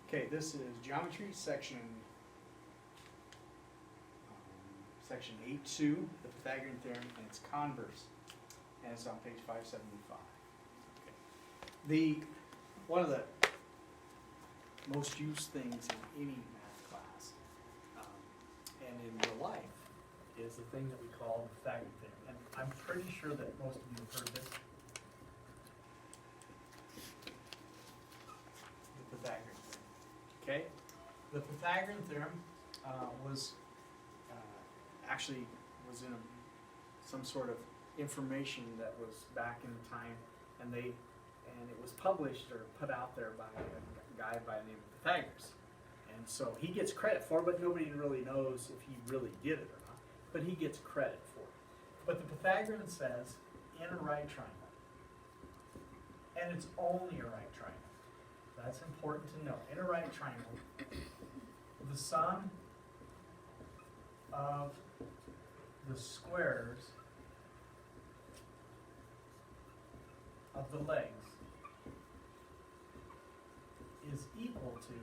Okay, this is geometry, section 8.2, the Pythagorean theorem, and its converse, and it's on page 575. Okay. One of the most used things in any math class, and in real life, is the thing that we call the Pythagorean theorem. And I'm pretty sure that most of you have heard this. The Pythagorean theorem. Okay? The Pythagorean theorem was in some sort of information that was back in the time, and it was published or put out there by a guy by the name of Pythagoras. And so he gets credit for it, but nobody really knows if he really did it or not. But he gets credit for it. But the Pythagorean says, in a right triangle, and it's only a right triangle. That's important to know. In a right triangle, the sum of the squares of the legs is equal to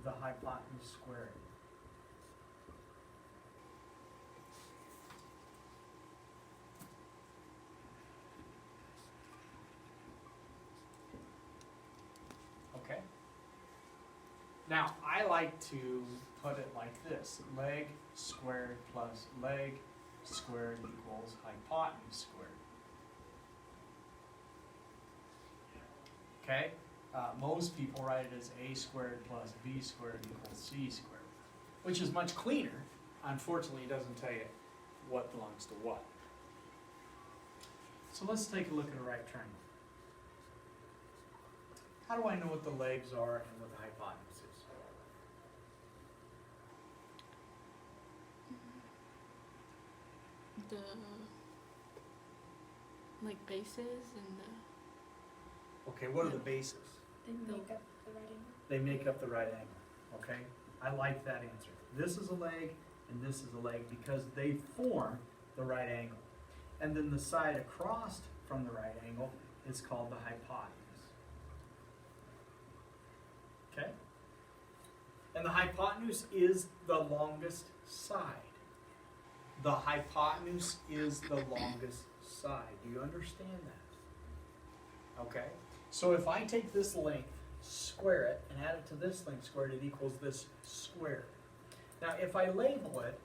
the hypotenuse squared. Okay? Now, I like to put it like this. Leg squared plus leg squared equals hypotenuse squared. Okay? Most people write it as a squared plus b squared equals c squared, which is much cleaner. Unfortunately, it doesn't tell you what belongs to what. So let's take a look at a right triangle. How do I know what the legs are and what the hypotenuse is? The like bases and Okay, what are the bases? They make up the right angle. They make up the right angle, okay? I like that answer. This is a leg and this is a leg because they form the right angle. And then the side across from the right angle is called the hypotenuse. Okay? And the hypotenuse is the longest side. The hypotenuse is the longest side. Do you understand that? Okay? So if I take this length, square it, and add it to this length squared, it equals this squared. Now if I label it,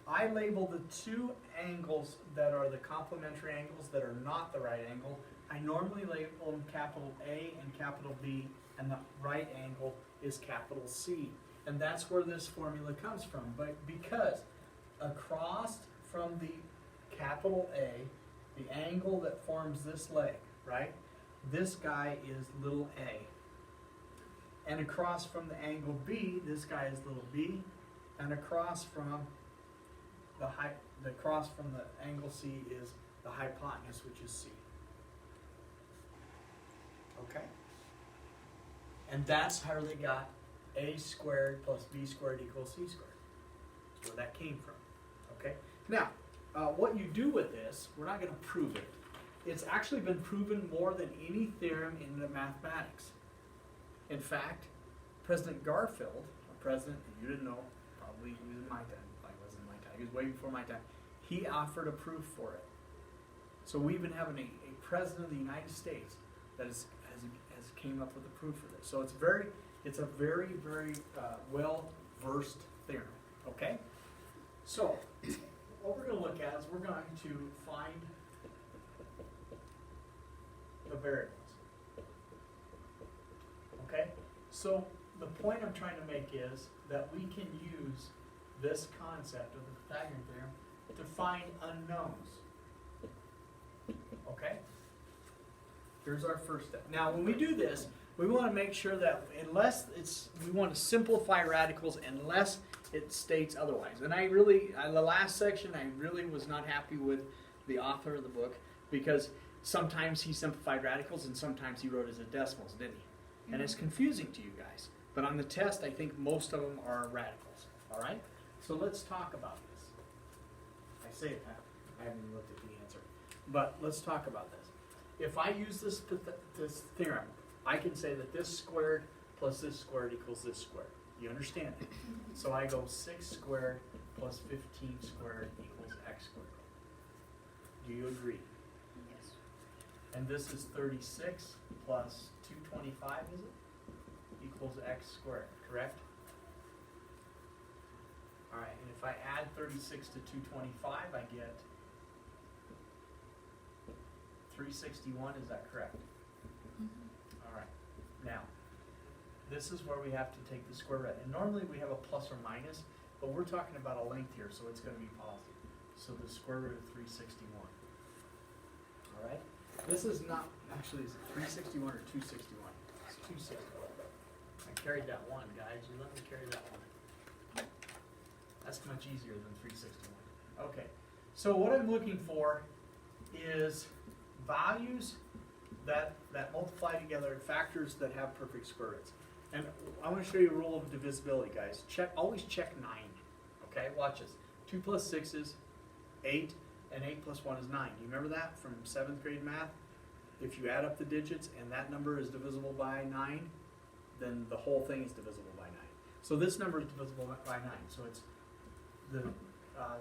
I label the two angles that are the complementary angles that are not the right angle. I normally label them capital A and capital B, and the right angle is capital C. And that's where this formula comes from. But because across from the capital A, the angle that forms this leg, right? This guy is little a. And across from the angle B, this guy is little b. And across from the angle C is the hypotenuse, which is C. Okay? And that's how they got a squared plus b squared equals c squared. That's where that came from. Okay? Now, what you do with this, we're not going to prove it. It's actually been proven more than any theorem in the mathematics. In fact, President Garfield, a president you didn't know, probably he was in my time, probably wasn't in my time, he was way before my time, he offered a proof for it. So we even have a president of the United States that has came up with a proof for this. So it's a very, very well-versed theorem, okay? So, what we're going to look at is we're going to find the variables. Okay? So the point I'm trying to make is that we can use this concept of the Pythagorean theorem to find unknowns. Okay? Here's our first step. Now when we do this, we want to make sure that we want to simplify radicals unless it states otherwise. And the last section, I really was not happy with the author of the book because sometimes he simplified radicals and sometimes he wrote as a decimals, didn't he? And it's confusing to you guys. But on the test, I think most of them are radicals. All right? So let's talk about this. I say that. I haven't even looked at the answer. But let's talk about this. If I use this theorem, I can say that this squared plus this squared equals this squared. You understand that? So I go 6 squared plus 15 squared equals x squared. Do you agree? Yes. And this is 36 plus 225, is it? Equals x squared, correct? All right, and if I add 36 to 225, I get 361, is that correct? All right, now, this is where we have to take the square root. And normally we have a plus or minus, but we're talking about a length here, so it's gonna be positive. So the square root of 361. All right, this is not, actually, is it 361 or 261? It's 261. I carried that one, guys, you let me carry that one. That's much easier than 361. Okay, so what I'm looking for is values that multiply together, factors that have perfect square roots. And I want to show you a rule of divisibility, guys. Always check 9. Okay, watch this. 2 plus 6 is 8, and 8 plus 1 is 9. Do you remember that from 7th grade math? If you add up the digits and that number is divisible by 9, then the whole thing is divisible by 9. So this number is divisible by 9. So it's the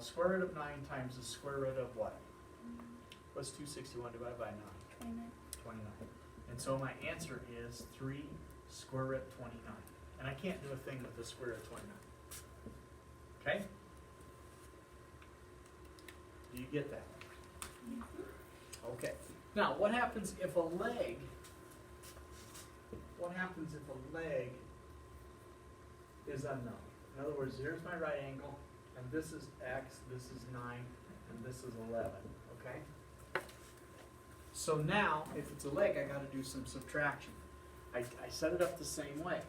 square root of 9 times the square root of what? What's 261 divided by 9? 29. 29. And so my answer is 3 square root 29. And I can't do a thing with the square root of 29. Okay? Do you get that? Okay. Now, what happens if a leg is unknown? In other words, here's my right angle, and this is x, this is 9, and this is 11, okay? So now, if it's a leg, I gotta do some subtraction. I set it up the same way.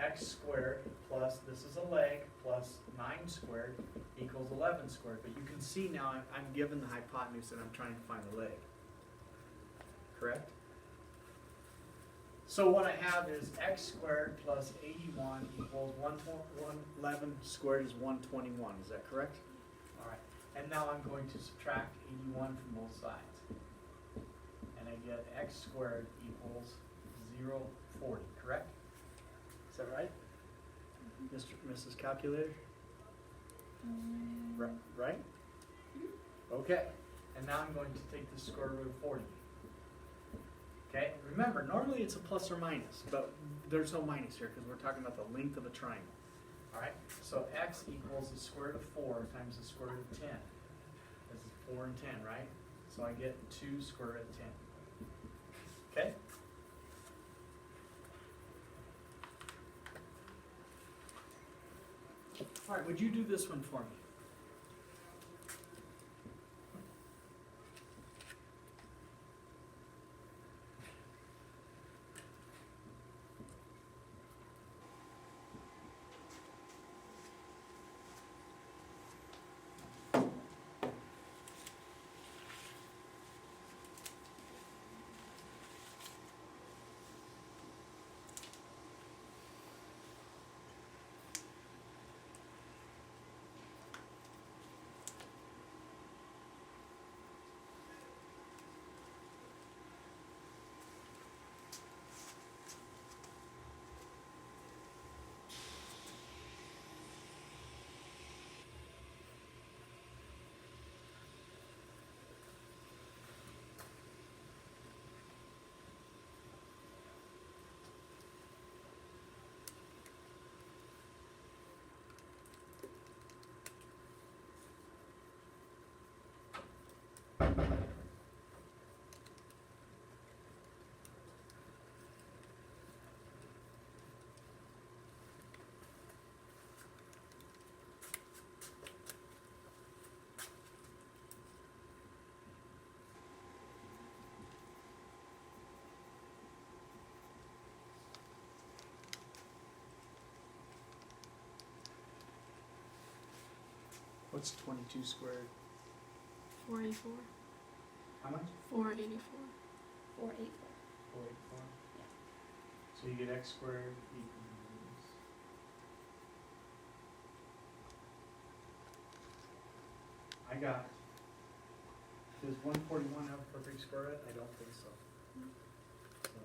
X squared plus, this is a leg, plus 9 squared equals 11 squared. But you can see now I'm given the hypotenuse and I'm trying to find the leg. Correct? So what I have is x squared plus 81 equals 111 squared is 121. Is that correct? All right. And now I'm going to subtract 81 from both sides. And I get x squared equals 040, correct? Is that right? Mr. Mrs. Calculator? Right? Okay. And now I'm going to take the square root of 40. Okay, remember, normally it's a plus or minus, but there's no minus here because we're talking about the length of a triangle. All right, so x equals the square root of 4 times the square root of 10. This is 4 and 10, right? So I get 2 square root of 10. Okay? All right, would you do this one for me? What's 22 squared? 484. How much? 484. 484. 484. So you get x squared equals. I got. Does 141 have a perfect square root? I don't think so. So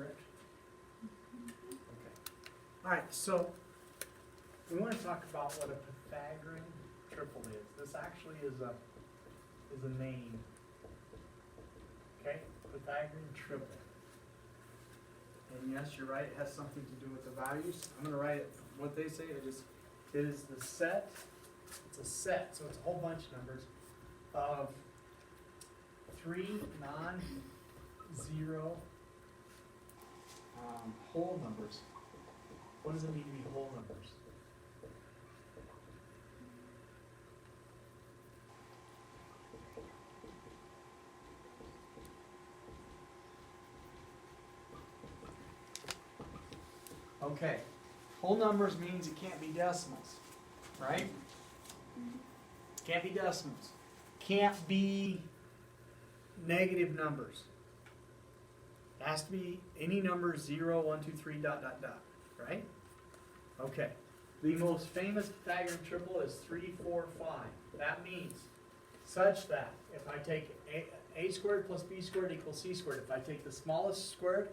correct? Okay. All right, so we want to talk about what a Pythagorean triple is. This actually is a name. Okay, Pythagorean triple. And yes, you're right, it has something to do with the values. I'm going to write it what they say. It is the set. It's a set, so it's a whole bunch of numbers of 3 non-zero whole numbers. What does it mean to be whole numbers? Okay, whole numbers means it can't be decimals, right? Can't be decimals. Can't be negative numbers. It has to be any number 0, 1, 2, 3, ... Right? Okay. The most famous Pythagorean triple is 3, 4, 5. That means such that if I take a squared plus b squared equals c squared, if I take the smallest squared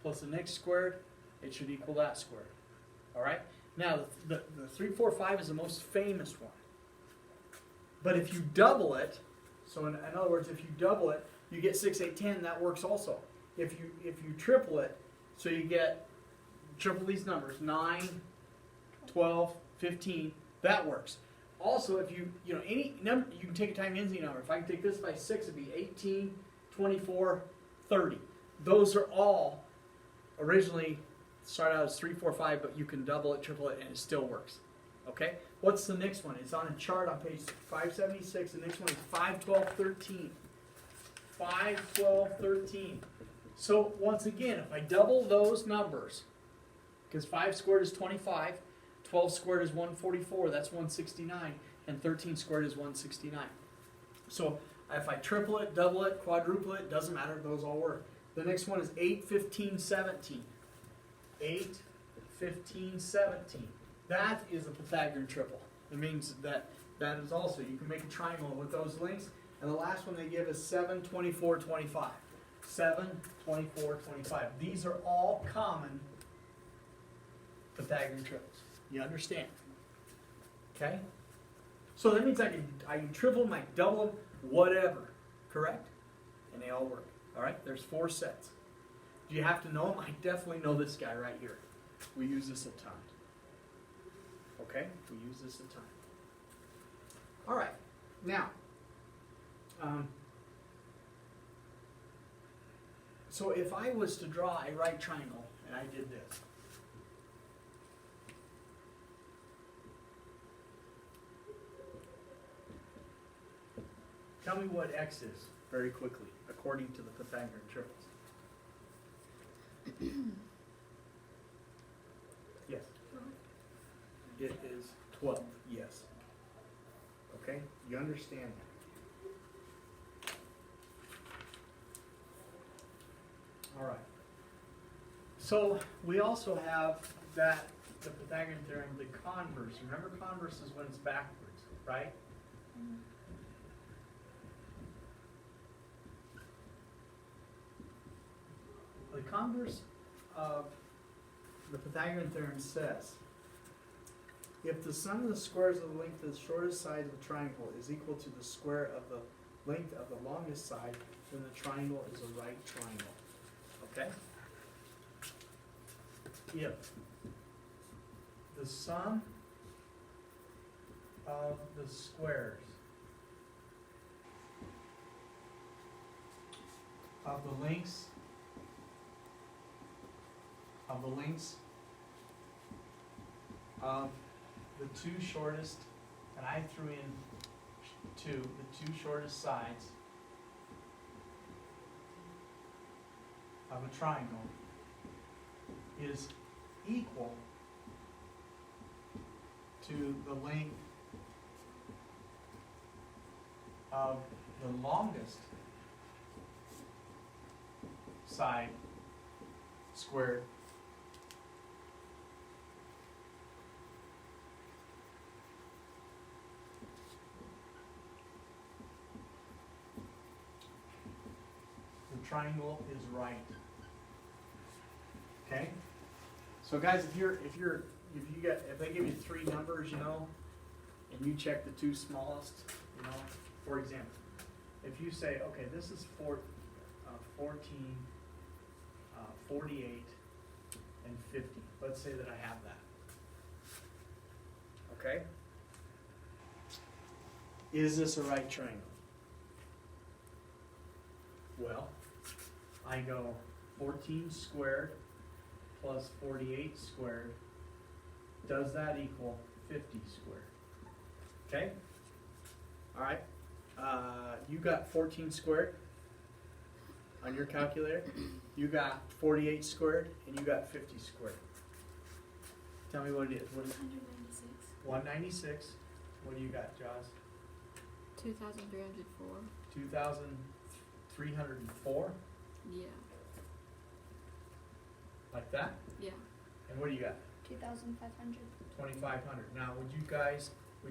plus the next squared, it should equal that squared. All right? Now, the 3, 4, 5 is the most famous one. But if you double it, so in other words, if you double it, you get 6, 8, 10, that works also. If you triple it, so you get triple these numbers, 9, 12, 15, that works. Also, if any number, you can take a time NZ number. If I can take this by 6, it'd be 18, 24, 30. Those are all originally started out as 3, 4, 5, but you can double it, triple it, and it still works. Okay? What's the next one? It's on a chart on page 576. The next one is 5, 12, 13. 5, 12, 13. So once again, if I double those numbers, because 5 squared is 25, 12 squared is 144, that's 169, and 13 squared is 169. So if I triple it, double it, quadruple it, doesn't matter, those all work. The next one is 8, 15, 17. 8, 15, 17. That is a Pythagorean triple. It means that is also, you can make a triangle with those lengths. And the last one they give is 7, 24, 25. 7, 24, 25. These are all common Pythagorean triples. You understand? Okay? So that means I can triple them, I can double them, whatever. Correct? And they all work. All right? There's 4 sets. Do you have to know them? I definitely know this guy right here. We use this a ton. Okay? We use this a ton. All right. Now, so if I was to draw a right triangle, and I did this, tell me what x is very quickly, according to the Pythagorean triples. Yes. It is 12, yes. Okay? You understand that. All right. So we also have the Pythagorean theorem, the converse. Remember, converse is when it's backwards, right? The converse of the Pythagorean theorem says, if the sum of the squares of the length of the shortest side of the triangle is equal to the square of the length of the longest side, then the triangle is a right triangle. Okay? If the sum of the squares of the lengths of the two shortest, and I threw in the two shortest sides of a triangle is equal to the length of the longest side squared triangle is right. Okay? So guys, if they give you three numbers, you know, and you check the two smallest, you know, for example, if you say, okay, this is 14, 48, and 50. Let's say that I have that. Okay? Is this a right triangle? Well, I go 14 squared plus 48 squared. Does that equal 50 squared? Okay? All right. You got 14 squared on your calculator. You got 48 squared, and you got 50 squared. Tell me what it is. What is it? 196. 196. What do you got, Jaws? 2,304. 2,304? Yeah. Like that? Yeah. And what do you got? 2,500. 2,500. Now, would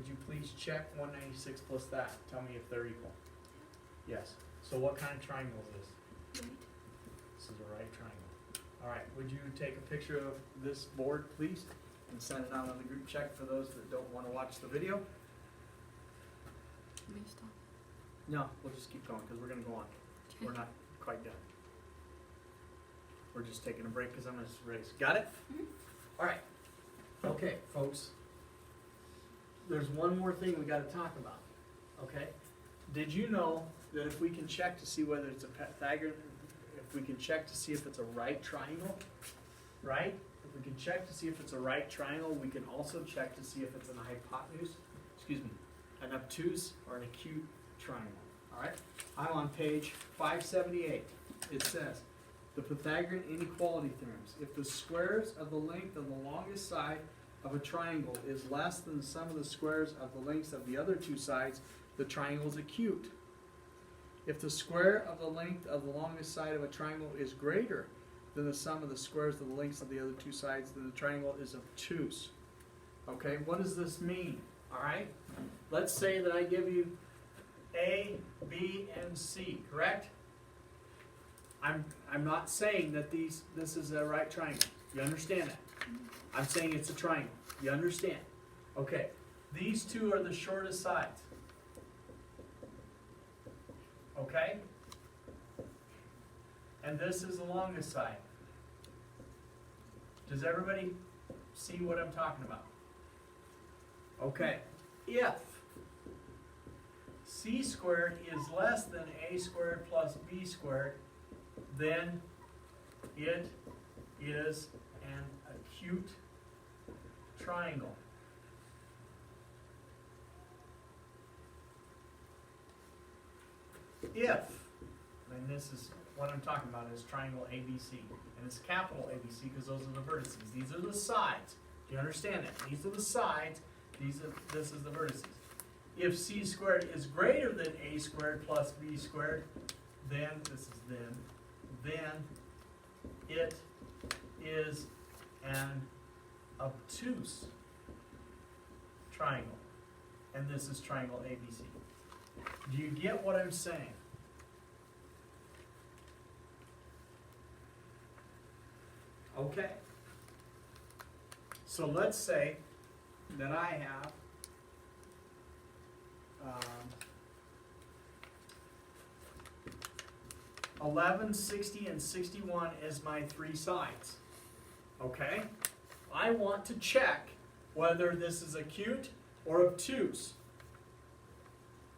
you please check 196 plus that? Tell me if they're equal. Yes. So what kind of triangle is this? Right. This is a right triangle. All right. Would you take a picture of this board, please, and send it out on the group check for those that don't want to watch the video? Let me stop. No, we'll just keep going because we're going to go on. Okay. We're not quite done. We're just taking a break because I'm going to race. Got it? Mhm. All right. Okay, folks. There's one more thing we got to talk about. Okay? Did you know that if we can check to see whether it's a Pythagorean, if we can check to see if it's a right triangle, right? If we can check to see if it's a right triangle, we can also check to see if it's an hypotenuse, an obtuse or an acute triangle. All right? I'm on page 578. It says, the Pythagorean inequality theorems. If the squares of the length of the longest side of a triangle is less than the sum of the squares of the lengths of the other two sides, the triangle is acute. If the square of the length of the longest side of a triangle is greater than the sum of the squares of the lengths of the other two sides, then the triangle is obtuse. Okay, what does this mean? All right, let's say that I give you A, B, and C, correct? I'm not saying that this is a right triangle. You understand that? I'm saying it's a triangle. You understand? Okay, these two are the shortest sides. Okay? And this is the longest side. Does everybody see what I'm talking about? Okay. If c squared is less than a squared plus b squared, then it is an acute triangle. If, and this is what I'm talking about, is triangle ABC, and it's capital ABC because those are the vertices. These are the sides. Do you understand that? These are the sides. This is the vertices. If c squared is greater than a squared plus b squared, then it is an obtuse triangle, and this is triangle ABC. Do you get what I'm saying? Okay. So let's say that I have 11, 60, and 61 as my three sides. Okay? I want to check whether this is acute or obtuse.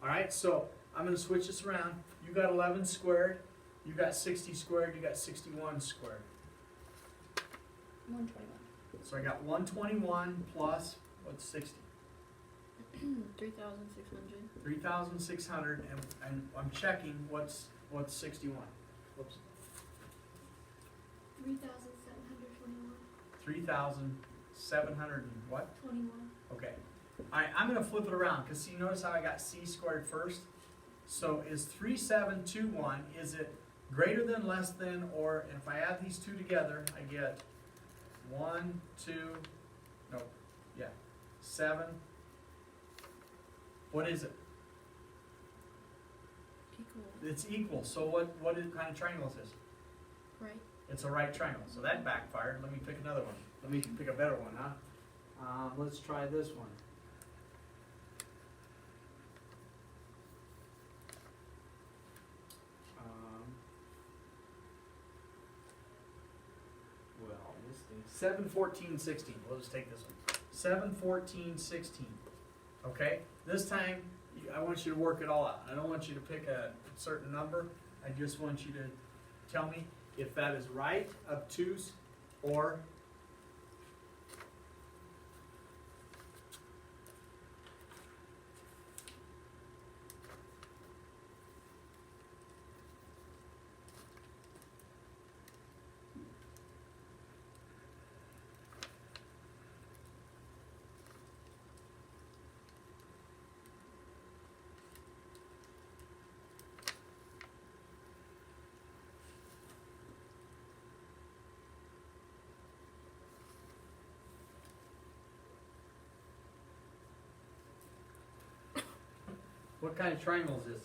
Alright, so I'm going to switch this around. You got 11 squared, you got 60 squared, you got 61 squared. 121. So I got 121 plus, what's 60? 3,600. 3,600, and I'm checking what's 61. Whoops. 3,721. 3,700 and what? 21. Okay. All right, I'm going to flip it around because see, notice how I got c squared first? So is 3721, is it greater than, less than, or if I add these two together, I get 7. What is it? Equal. It's equal. So what kind of triangle is this? Right. It's a right triangle, so that backfired. Let me pick another one. Let me pick a better one, huh? Let's try this one. Well, this thing, 7, 14, 16. We'll just take this one. 7, 14, 16. Okay? This time, I want you to work it all out. I don't want you to pick a certain number. I just want you to tell me if that is right, obtuse, or what kind of triangle is this?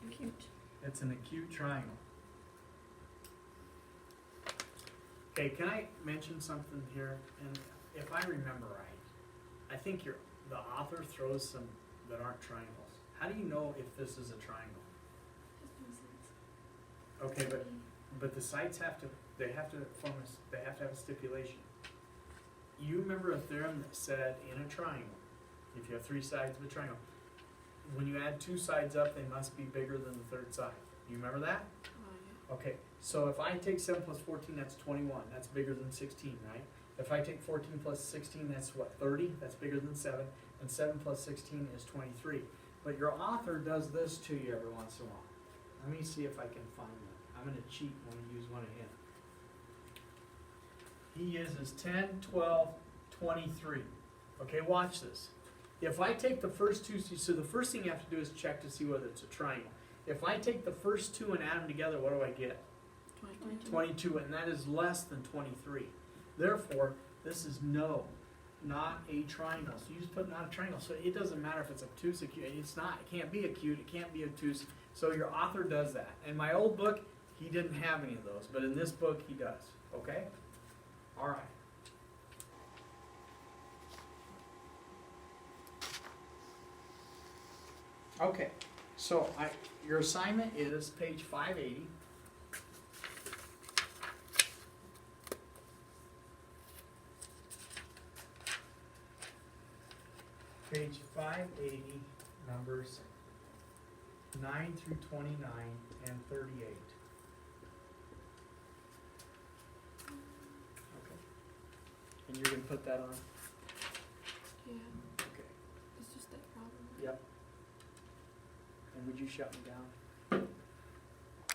Acute. It's an acute triangle. Okay, can I mention something here? And if I remember right, I think the author throws some that aren't triangles. How do you know if this is a triangle? Just no sense. Okay, but the sides have to have a stipulation. You remember a theorem that said in a triangle, if you have 3 sides of a triangle, when you add 2 sides up, they must be bigger than the 3rd side. You remember that? Okay, so if I take 7 plus 14, that's 21. That's bigger than 16, right? If I take 14 plus 16, that's what, 30? That's bigger than 7. And 7 plus 16 is 23. But your author does this to you every once in a while. Let me see if I can find that. I'm going to cheat when I use one of him. He uses 10, 12, 23. Okay, watch this. If I take the first 2, so the first thing you have to do is check to see whether it's a triangle. If I take the first 2 and add them together, what do I get? 22. 22, and that is less than 23. Therefore, this is not a triangle. So you just put not a triangle. So it doesn't matter if it's obtuse, acute. It's not. It can't be acute. It can't be obtuse. So your author does that. In my old book, he didn't have any of those, but in this book, he does. Okay? All right. Okay, so your assignment is page 580. Page 580, numbers 9 through 29 and 38. Okay. And you're going to put that on? Yeah, Okay. it's just that problem. Yep. And would you shut me down?